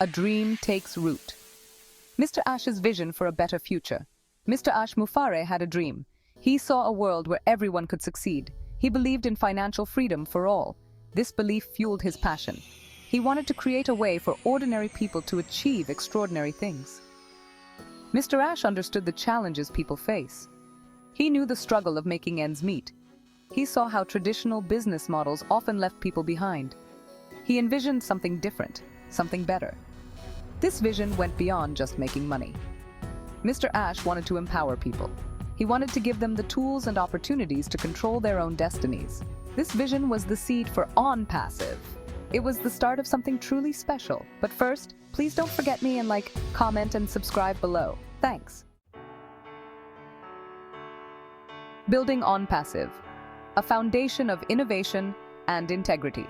A dream takes root. Mr. Ash's vision for a better future. Mr. Ash Mufareh had a dream. He saw a world where everyone could succeed. He believed in financial freedom for all. This belief fueled his passion. He wanted to create a way for ordinary people to achieve extraordinary things. Mr. Ash understood the challenges people face. He knew the struggle of making ends meet. He saw how traditional business models often left people behind. He envisioned something different, something better. This vision went beyond just making money. Mr. Ash wanted to empower people. He wanted to give them the tools and opportunities to control their own destinies. This vision was the seed for ONPASSIVE. It was the start of something truly special. But first, please don't forget me and like, comment, and subscribe below. Thanks. Building ONPASSIVE, a foundation of innovation and integrity.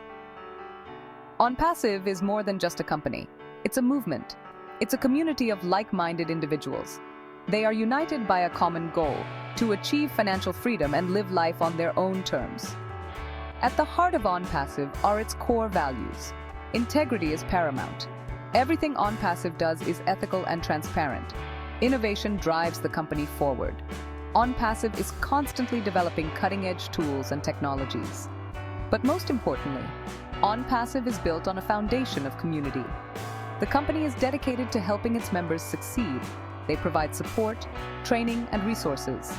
ONPASSIVE is more than just a company. It's a movement. It's a community of like-minded individuals. They are united by a common goal: to achieve financial freedom and live life on their own terms. At the heart of ONPASSIVE are its core values. Integrity is paramount. Everything ONPASSIVE does is ethical and transparent. Innovation drives the company forward. ONPASSIVE is constantly developing cutting-edge tools and technologies. But most importantly, ONPASSIVE is built on a foundation of community. The company is dedicated to helping its members succeed. They provide support, training, and resources.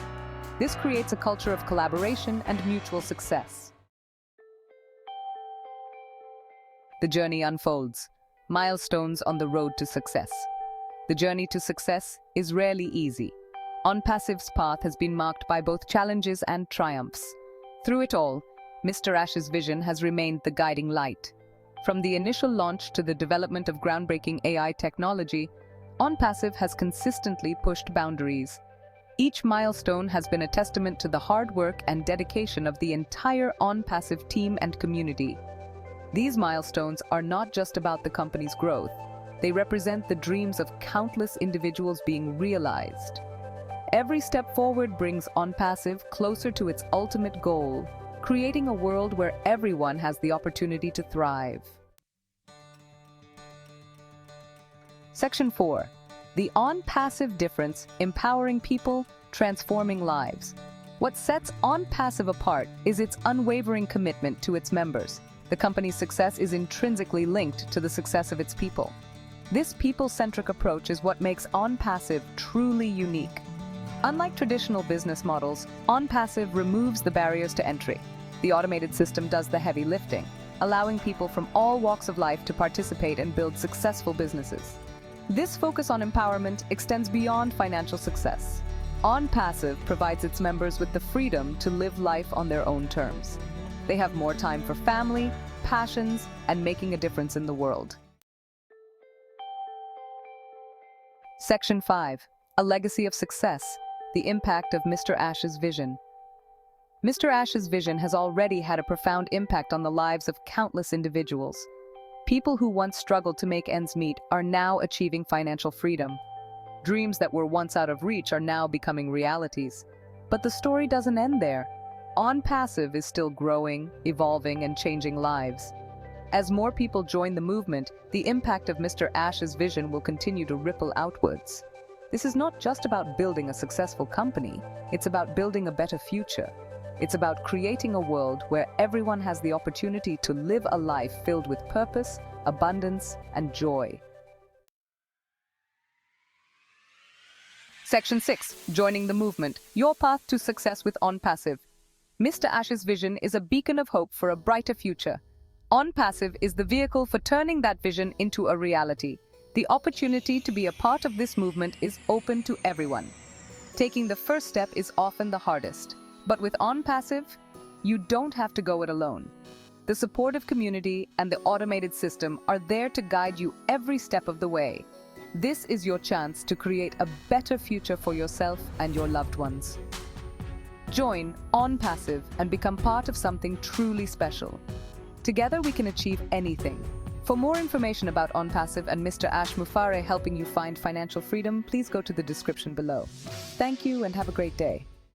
This creates a culture of collaboration and mutual success. The journey unfolds. Milestones on the road to success. The journey to success is rarely easy. ONPASSIVE's path has been marked by both challenges and triumphs. Through it all, Mr. Ash's vision has remained the guiding light. From the initial launch to the development of groundbreaking AI technology, ONPASSIVE has consistently pushed boundaries. Each milestone has been a testament to the hard work and dedication of the entire ONPASSIVE team and community. These milestones are not just about the company's growth. They represent the dreams of countless individuals being realized. Every step forward brings ONPASSIVE closer to its ultimate goal: creating a world where everyone has the opportunity to thrive. Section 4. The ONPASSIVE difference: empowering people, transforming lives. What sets ONPASSIVE apart is its unwavering commitment to its members. The company's success is intrinsically linked to the success of its people. This people-centric approach is what makes ONPASSIVE truly unique. Unlike traditional business models, ONPASSIVE removes the barriers to entry. The automated system does the heavy lifting, allowing people from all walks of life to participate and build successful businesses. This focus on empowerment extends beyond financial success. ONPASSIVE provides its members with the freedom to live life on their own terms. They have more time for family, passions, and making a difference in the world. Section 5. A legacy of success: the impact of Mr. Ash's vision. Mr. Ash's vision has already had a profound impact on the lives of countless individuals. People who once struggled to make ends meet are now achieving financial freedom. Dreams that were once out of reach are now becoming realities. But the story doesn't end there. ONPASSIVE is still growing, evolving, and changing lives. As more people join the movement, the impact of Mr. Ash's vision will continue to ripple outwards. This is not just about building a successful company, it's about building a better future. It's about creating a world where everyone has the opportunity to live a life filled with purpose, abundance, and joy. Section 6. Joining the movement: your path to success with ONPASSIVE. Mr. Ash's vision is a beacon of hope for a brighter future. ONPASSIVE is the vehicle for turning that vision into a reality. The opportunity to be a part of this movement is open to everyone. Taking the first step is often the hardest. But with ONPASSIVE, you don't have to go it alone. The supportive community and the automated system are there to guide you every step of the way. This is your chance to create a better future for yourself and your loved ones. Join ONPASSIVE and become part of something truly special. Together we can achieve anything. For more information about ONPASSIVE and Mr. Ash Mufareh helping you find financial freedom, please go to the description below. Thank you and have a great day.